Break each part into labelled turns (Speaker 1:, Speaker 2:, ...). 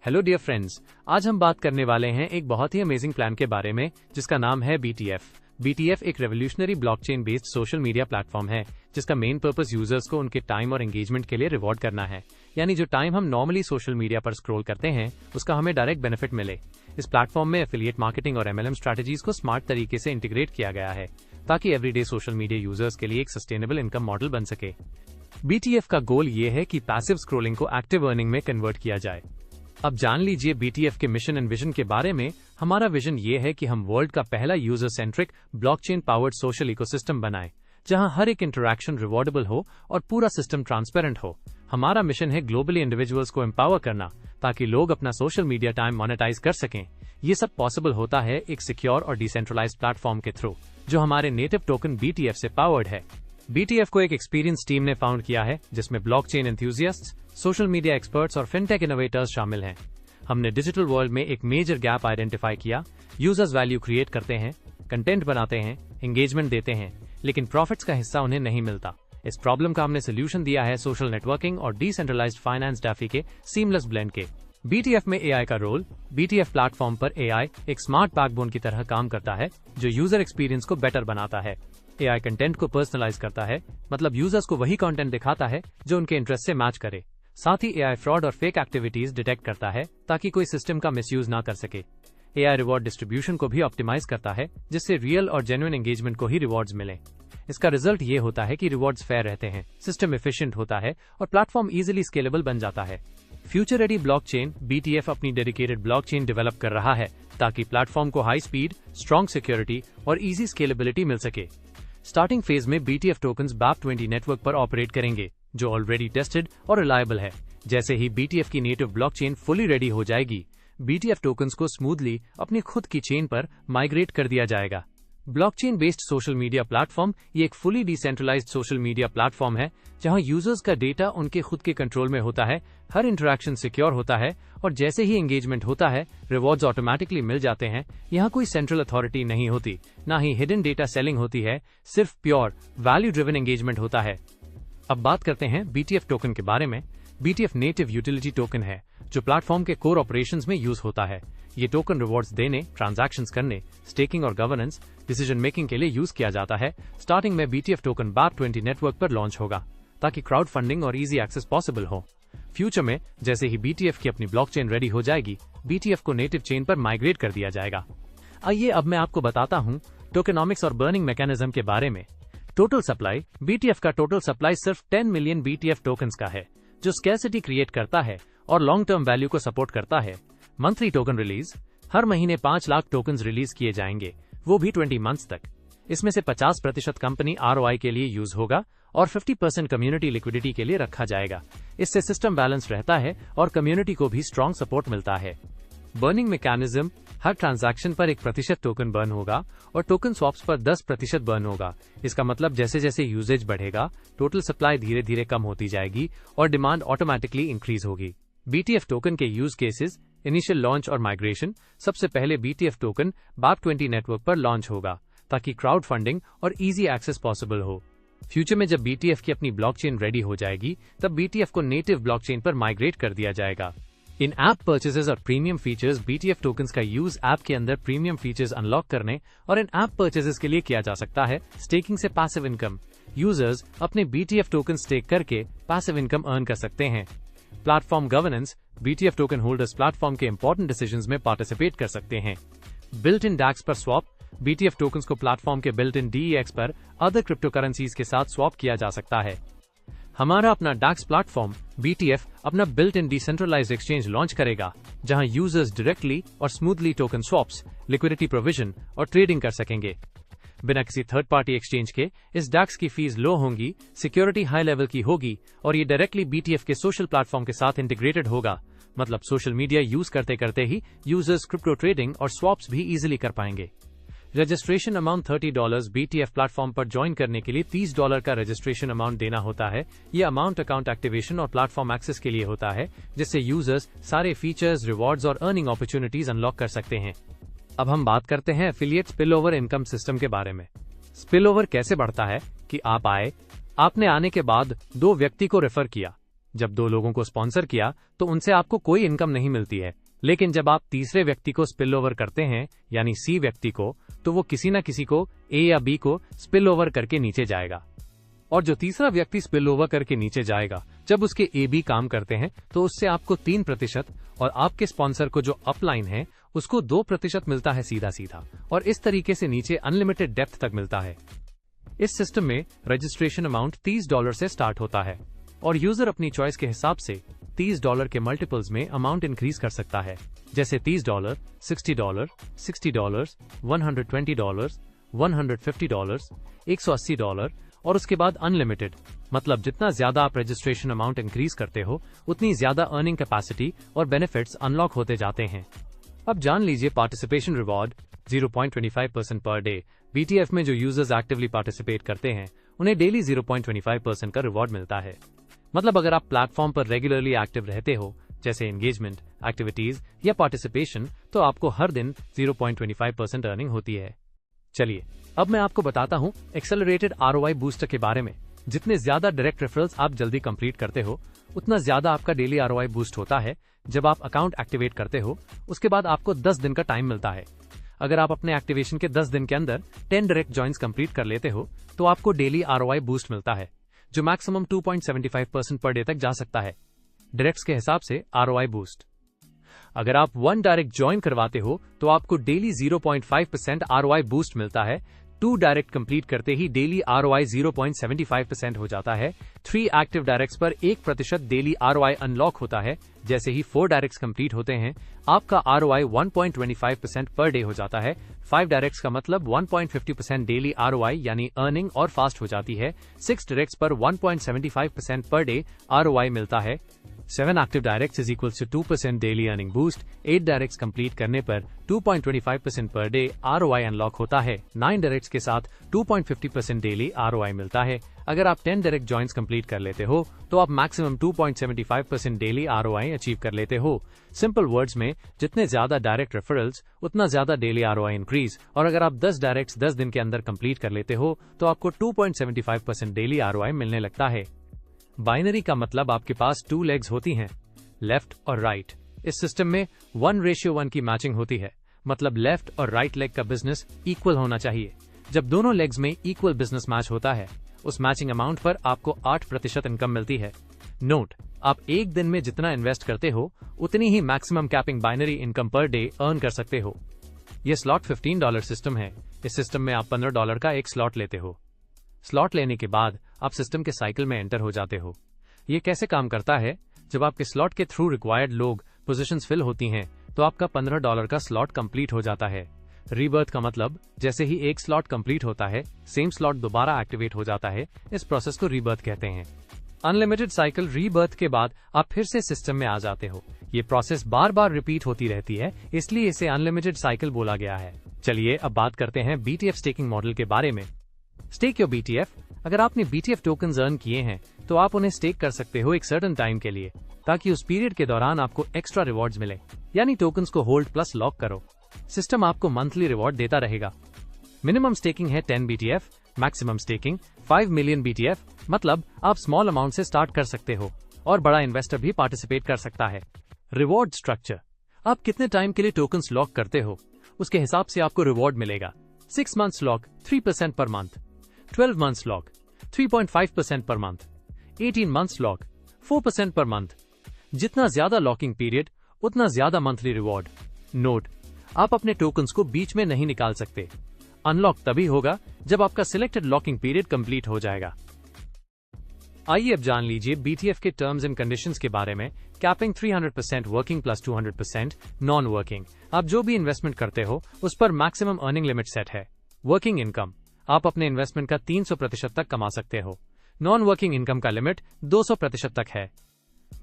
Speaker 1: Hello dear friends, आज हम बात करने वाले हैं एक बहुत ही अमेजिंग प्लान के बारे में जिसका नाम है BTF। BTF एक revolutionary blockchain based social media platform है जिसका मेन पर्पस यूजर्स को उनके टाइम और एंगेजमेंट के लिए रिवॉर्ड करना है। यानी जो टाइम हम नॉर्मली सोशल मीडिया पर स्क्रॉल करते हैं उसका हमें डायरेक्ट बेनिफिट मिले। इस प्लेटफॉर्म में एफिलिएट मार्केटिंग और MLM स्ट्रैटेजीज को स्मार्ट तरीके से इंटीग्रेट किया गया है ताकि एवरीडे सोशल मीडिया यूजर्स के लिए एक सस्टेनेबल इनकम मॉडल बन सके। BTF का गोल ये है कि पैसिव स्क्रॉलिंग को एक्टिव अर्निंग में कन्वर्ट किया जाए। अब जान लीजिए BTF के मिशन एंड विजन के बारे में। हमारा विजन ये है कि हम वर्ल्ड का पहला user centric blockchain powered social ecosystem बनाएं, जहां हर एक इंटरैक्शन रिवॉर्डेबल हो और पूरा सिस्टम ट्रांसपेरेंट हो। हमारा मिशन है ग्लोबली इंडिविजुअल्स को एम्पावर करना ताकि लोग अपना सोशल मीडिया टाइम मोनेटाइज कर सकें। ये सब पॉसिबल होता है एक सिक्योर और डिसेंट्रलाइज्ड प्लेटफॉर्म के थ्रू जो हमारे नेटिव टोकन BTF से पावर्ड है। BTF को एक एक्सपीरियंस टीम ने फाउंड किया है जिसमें ब्लॉकचेन एंथुसियास्ट्स, सोशल मीडिया एक्सपर्ट्स और फिनटेक इनोवेटर्स शामिल हैं। हमने डिजिटल वर्ल्ड में एक मेजर गैप आइडेंटिफाई किया। यूजर्स वैल्यू क्रिएट करते हैं, कंटेंट बनाते हैं, एंगेजमेंट देते हैं, लेकिन प्रॉफिट्स का हिस्सा उन्हें नहीं मिलता। इस प्रॉब्लम का हमने सोल्यूशन दिया है सोशल नेटवर्किंग और डिसेंट्रलाइज्ड फाइनेंस डाफी के सीमलेस ब्लेंड के। BTF में AI का रोल। BTF प्लेटफॉर्म पर AI एक स्मार्ट बैकबोन की तरह काम करता है जो यूजर एक्सपीरियंस को बेटर बनाता है। AI कंटेंट को पर्सनलाइज करता है, मतलब यूजर्स को वही कंटेंट दिखाता है जो उनके इंटरेस्ट से मैच करे। साथ ही AI फ्रॉड और फेक एक्टिविटीज डिटेक्ट करता है ताकि कोई सिस्टम का मिसयूज ना कर सके। AI रिवॉर्ड डिस्ट्रीब्यूशन को भी ऑप्टिमाइज करता है जिससे रियल और जेन्युइन एंगेजमेंट को ही रिवॉर्ड्स मिले। इसका रिजल्ट ये होता है कि रिवॉर्ड्स फेयर रहते हैं, सिस्टम एफिशिएंट होता है और प्लेटफॉर्म इजीली स्केलेबल बन जाता है। फ्यूचर रेडी ब्लॉकचेन BTF अपनी डेडिकेटेड ब्लॉकचेन डेवलप कर रहा है ताकि प्लेटफॉर्म को हाई स्पीड, स्ट्रॉन्ग सिक्योरिटी और इजी स्केलेबिलिटी मिल सके। स्टार्टिंग फेज में BTF टोकन्स BAP20 नेटवर्क पर ऑपरेट करेंगे जो ऑलरेडी टेस्टेड और रिलायबल है। जैसे ही BTF की नेटिव ब्लॉकचेन फुली रेडी हो जाएगी, BTF टोकन्स को स्मूथली अपनी खुद की चेन पर माइग्रेट कर दिया जाएगा। Blockchain based social media platform ये एक fully decentralised social media platform है जहां यूजर्स का डेटा उनके खुद के कंट्रोल में होता है, हर इंटरैक्शन सिक्योर होता है और जैसे ही एंगेजमेंट होता है रिवॉर्ड्स ऑटोमेटिकली मिल जाते हैं। यहाँ कोई सेंट्रल अथॉरिटी नहीं होती, ना ही हिडन डेटा सेलिंग होती है, सिर्फ प्योर वैल्यू ड्रिवन एंगेजमेंट होता है। अब बात करते हैं BTF टोकन के बारे में। BTF नेटिव यूटिलिटी टोकन है जो प्लेटफॉर्म के कोर ऑपरेशंस में यूज होता है। ये टोकन रिवॉर्ड्स देने, ट्रांजैक्शंस करने, स्टेकिंग और गवर्नेंस, डिसीजन मेकिंग के लिए यूज किया जाता है। स्टार्टिंग में BTF टोकन BAP20 नेटवर्क पर लॉन्च होगा ताकि क्राउड फंडिंग और इजी एक्सेस पॉसिबल हो। फ्यूचर में जैसे ही BTF की अपनी ब्लॉकचेन रेडी हो जाएगी, BTF को नेटिव चेन पर माइग्रेट कर दिया जाएगा। आइए अब मैं आपको बताता हूँ टोकेनॉमिक्स और बर्निंग मैकेनिज्म के बारे में। Total supply. BTF का टोटल सप्लाई सिर्फ 10 मिलियन BTF टोकन्स का है जो स्कैर्सिटी क्रिएट करता है और लॉन्ग टर्म वैल्यू को सपोर्ट करता है। Monthly token release. हर महीने 5 लाख टोकन्स रिलीज किए जाएंगे, वो भी 20 मंथ्स तक। इसमें से 50% कंपनी ROI के लिए यूज होगा और 50% कम्युनिटी लिक्विडिटी के लिए रखा जाएगा। इससे सिस्टम बैलेंस रहता है और कम्युनिटी को भी स्ट्रॉन्ग सपोर्ट मिलता है। Burning mechanism. हर ट्रांजैक्शन पर 1% टोकन बर्न होगा और टोकन स्वैप्स पर 10% बर्न होगा। इसका मतलब जैसे जैसे यूजेज बढ़ेगा टोटल सप्लाई धीरे धीरे कम होती जाएगी और डिमांड ऑटोमेटिकली इंक्रीज होगी। BTF टोकन के यूज केसेस। इनिशियल लॉन्च और माइग्रेशन। सबसे पहले BTF टोकन BAP20 नेटवर्क पर लॉन्च होगा ताकि क्राउड फंडिंग और इजी एक्सेस पॉसिबल हो। फ्यूचर में जब BTF की अपनी ब्लॉकचेन रेडी हो जाएगी तब BTF को नेटिव ब्लॉकचेन पर माइग्रेट कर दिया जाएगा। इन ऐप परचेजेस और प्रीमियम फीचर्स। BTF टोकन्स का यूज ऐप के अंदर प्रीमियम फीचर्स अनलॉक करने और इन ऐप परचेजेस के लिए किया जा सकता है। स्टेकिंग से पैसिव इनकम। यूजर्स अपने BTF टोकन स्टेक करके पैसिव इनकम अर्न कर सकते हैं। Platform governance. BTF token holders platform के इंपॉर्टेंट डिसीजंस में पार्टिसिपेट कर सकते हैं। बिल्ट इन DAX पर स्वैप। BTF टोकन्स को प्लेटफॉर्म के बिल्ट इन DEX पर अदर क्रिप्टो करेंसीज के साथ स्वैप किया जा सकता है। हमारा अपना DAX प्लेटफॉर्म BTF अपना built in decentralised exchange launch करेगा जहां यूजर्स डायरेक्टली और smoothly token swaps, liquidity provision और ट्रेडिंग कर सकेंगे बिना किसी थर्ड पार्टी एक्सचेंज के। इस DAX की फीस लो होंगी, सिक्योरिटी हाई लेवल की होगी और ये डायरेक्टली BTF के सोशल प्लेटफॉर्म के साथ इंटीग्रेटेड होगा। मतलब सोशल मीडिया यूज करते करते ही यूजर्स क्रिप्टो ट्रेडिंग और स्वैप्स भी इजीली कर पाएंगे। Registration amount $30। BTF प्लेटफॉर्म पर ज्वाइन करने के लिए $30 का रजिस्ट्रेशन अमाउंट देना होता है। यह अमाउंट अकाउंट एक्टिवेशन और प्लेटफॉर्म एक्सेस के लिए होता है जिससे यूजर्स सारे फीचर्स, रिवॉर्ड्स और अर्निंग अपॉर्चुनिटीज अनलॉक कर सकते हैं। अब हम बात करते हैं एफिलिएट स्पिलओवर इनकम सिस्टम के बारे में। स्पिलओवर कैसे बढ़ता है कि आप आए, आपने आने के बाद 2 व्यक्ति को रेफर किया, जब 2 लोगों को स्पॉन्सर किया तो उनसे आपको कोई इनकम नहीं मिलती है, लेकिन जब आप तीसरे व्यक्ति को स्पिल ओवर करते हैं, यानी सी व्यक्ति को, तो वो किसी न किसी को, ए या बी को स्पिल ओवर करके नीचे जाएगा। और जो तीसरा व्यक्ति स्पिल ओवर करके नीचे जाएगा, जब उसके ए बी काम करते हैं तो उससे आपको 3% और आपके स्पॉन्सर को जो अपलाइन है उसको 2% मिलता है सीधा सीधा, और इस तरीके से नीचे अनलिमिटेड डेप्थ तक मिलता है। इस सिस्टम में रजिस्ट्रेशन अमाउंट $30 से स्टार्ट होता है और यूजर अपनी चॉइस के हिसाब से $30 के मल्टीपल्स में अमाउंट इंक्रीज कर सकता है, जैसे $30, $60, $60, $120, $150, $180 और उसके बाद अनलिमिटेड, मतलब जितना ज्यादा आप रजिस्ट्रेशन अमाउंट इंक्रीज करते हो उतनी ज्यादा अर्निंग कैपेसिटी और बेनिफिट्स अनलॉक होते जाते हैं। अब जान लीजिए participation reward 0.25% per day. BTF में जो यूजर्स एक्टिवली पार्टिसिपेट करते हैं उन्हें डेली 0.25% का रिवॉर्ड मिलता है। मतलब अगर आप प्लेटफॉर्म पर रेगुलरली एक्टिव रहते हो, जैसे एंगेजमेंट, एक्टिविटीज या पार्टिसिपेशन, तो आपको हर दिन 0.25% अर्निंग होती है। चलिए अब मैं आपको बताता हूँ एक्सेलरेटेड ROI बूस्टर के बारे में। जितने ज्यादा डायरेक्ट रेफरल्स आप जल्दी कंप्लीट करते हो उतना ज्यादा आपका डेली ROI बूस्ट होता है। जब आप अकाउंट एक्टिवेट करते हो उसके बाद आपको 10 दिन का टाइम मिलता है। अगर आप अपने एक्टिवेशन के 10 दिन के अंदर 10 डायरेक्ट ज्वाइंस कंप्लीट कर लेते हो तो आपको डेली ROI बूस्ट मिलता है, जो मैक्सिमम 2.75% पर डे तक जा सकता है। डायरेक्ट्स के हिसाब से ROI बूस्ट। अगर आप 1 डायरेक्ट ज्वाइन करवाते हो तो आपको डेली 0.5% ROI बूस्ट मिलता है। 2 डायरेक्ट कंप्लीट करते ही डेली ROI 0.75% हो जाता है। 3 एक्टिव डायरेक्ट्स पर 1% डेली ROI अनलॉक होता है। जैसे ही 4 डायरेक्ट्स कंप्लीट होते हैं आपका ROI 1.25% पर डे हो जाता है। 5 डायरेक्ट्स का मतलब 1.50% डेली ROI यानी अर्निंग और फास्ट हो जाती है। 6 डायरेक्ट्स पर 1.75% पर डे ROI मिलता है। 7 active directs is equal to 2% daily earning boost. 8 directs complete करने पर 2.25% पर डे ROI अनलॉक होता है। 9 डायरेक्ट्स के साथ 2.50% डेली ROI मिलता है। अगर आप 10 डायरेक्ट ज्वाइंस कंप्लीट कर लेते हो तो आप मैक्सिमम 2.75% डेली ROI अचीव कर लेते हो। सिंपल वर्ड्स में, जितने ज्यादा डायरेक्ट रेफरल्स उतना ज्यादा डेली ROI इंक्रीज, और अगर आप 10 डायरेक्ट्स 10 दिन के अंदर कंप्लीट कर लेते हो तो आपको 2.75% डेली ROI मिलने लगता है। बाइनरी का मतलब आपके पास 2 लेग्स होती हैं, लेफ्ट और राइट। इस सिस्टम में 1:1 की मैचिंग होती है, मतलब लेफ्ट और राइट लेग का बिजनेस इक्वल होना चाहिए। जब दोनों लेग्स में इक्वल बिजनेस मैच होता है उस मैचिंग अमाउंट पर आपको 8% इनकम मिलती है। नोट, आप एक दिन में जितना इन्वेस्ट करते हो उतनी ही maximum capping binary income per day earn कर सकते हो। यह स्लॉट $15 सिस्टम है। इस सिस्टम में आप $15 का एक स्लॉट लेते हो। स्लॉट लेने के बाद आप सिस्टम के साइकिल में एंटर हो जाते हो। ये कैसे काम करता है? जब आपके स्लॉट के थ्रू रिक्वायर्ड लोग पोजीशंस फिल होती हैं तो आपका $15 का स्लॉट कंप्लीट हो जाता है। रीबर्थ का मतलब जैसे ही एक स्लॉट कंप्लीट होता है सेम स्लॉट दोबारा एक्टिवेट हो जाता है। इस प्रोसेस को रीबर्थ कहते हैं। अनलिमिटेड साइकिल रीबर्थ के बाद आप फिर से सिस्टम में आ जाते हो। ये प्रोसेस बार बार रिपीट होती रहती है, इसलिए इसे अनलिमिटेड साइकिल बोला गया है। चलिए अब बात करते हैं BTF स्टेकिंग मॉडल के बारे में। Stake your BTF। अगर आपने BTF टोकन्स अर्न किए हैं तो आप उन्हें स्टेक कर सकते हो एक सर्टेन टाइम के लिए, ताकि उस पीरियड के दौरान आपको एक्स्ट्रा रिवॉर्ड्स मिले। यानी टोकन्स को होल्ड प्लस लॉक करो। सिस्टम आपको मंथली रिवॉर्ड देता रहेगा। मिनिमम स्टेकिंग है 10 BTF, maximum staking 5 million BTF, मतलब आप स्मॉल अमाउंट से स्टार्ट कर सकते हो और बड़ा इन्वेस्टर भी पार्टिसिपेट कर सकता है। रिवॉर्ड स्ट्रक्चर, आप कितने टाइम के लिए टोकन्स लॉक करते हो उसके हिसाब से आपको रिवॉर्ड मिलेगा। 6 months lock 3% per month, 12 months lock 3.5% per month, 18 months lock 4% per month. जितना ज्यादा लॉकिंग पीरियड उतना ज्यादा मंथली रिवॉर्ड। नोट, आप अपने टोकन्स को बीच में नहीं निकाल सकते। अनलॉक तभी होगा जब आपका सिलेक्टेड लॉकिंग पीरियड कंप्लीट हो जाएगा। आइए अब जान लीजिए BTF के टर्म्स एंड कंडीशंस के बारे में। Capping 300% working plus 200% non working. आप जो भी इन्वेस्टमेंट करते हो उस पर मैक्सिमम अर्निंग लिमिट सेट है। वर्किंग इनकम, आप अपने इन्वेस्टमेंट का 300% तक कमा सकते हो। नॉन वर्किंग इनकम का लिमिट 200% तक है।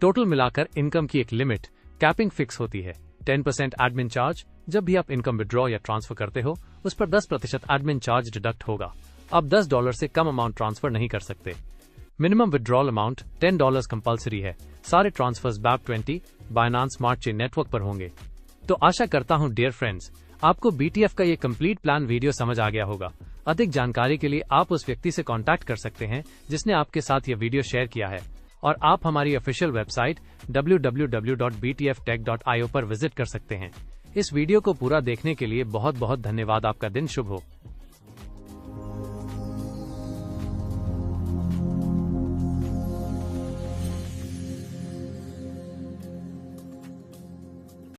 Speaker 1: टोटल मिलाकर इनकम की एक लिमिट कैपिंग फिक्स होती है। 10% एडमिन चार्ज, जब भी आप इनकम विड्रॉ या ट्रांसफर करते हो उस पर 10% एडमिन चार्ज डिडक्ट होगा। आप $10 से कम अमाउंट ट्रांसफर नहीं कर सकते। मिनिमम विड्रॉल अमाउंट $10 कंपलसरी है। सारे transfers BAP20 Binance smart chain network पर होंगे। तो आशा करता हूं डियर फ्रेंड्स, आपको BTF का ये कंप्लीट प्लान वीडियो समझ आ गया होगा। अधिक जानकारी के लिए आप उस व्यक्ति से कांटेक्ट कर सकते हैं जिसने आपके साथ ये वीडियो शेयर किया है। और आप हमारी ऑफिशियल वेबसाइट www.btftech.io पर विजिट कर सकते हैं। इस वीडियो को पूरा देखने के लिए बहुत बहुत धन्यवाद। आपका दिन शुभ हो।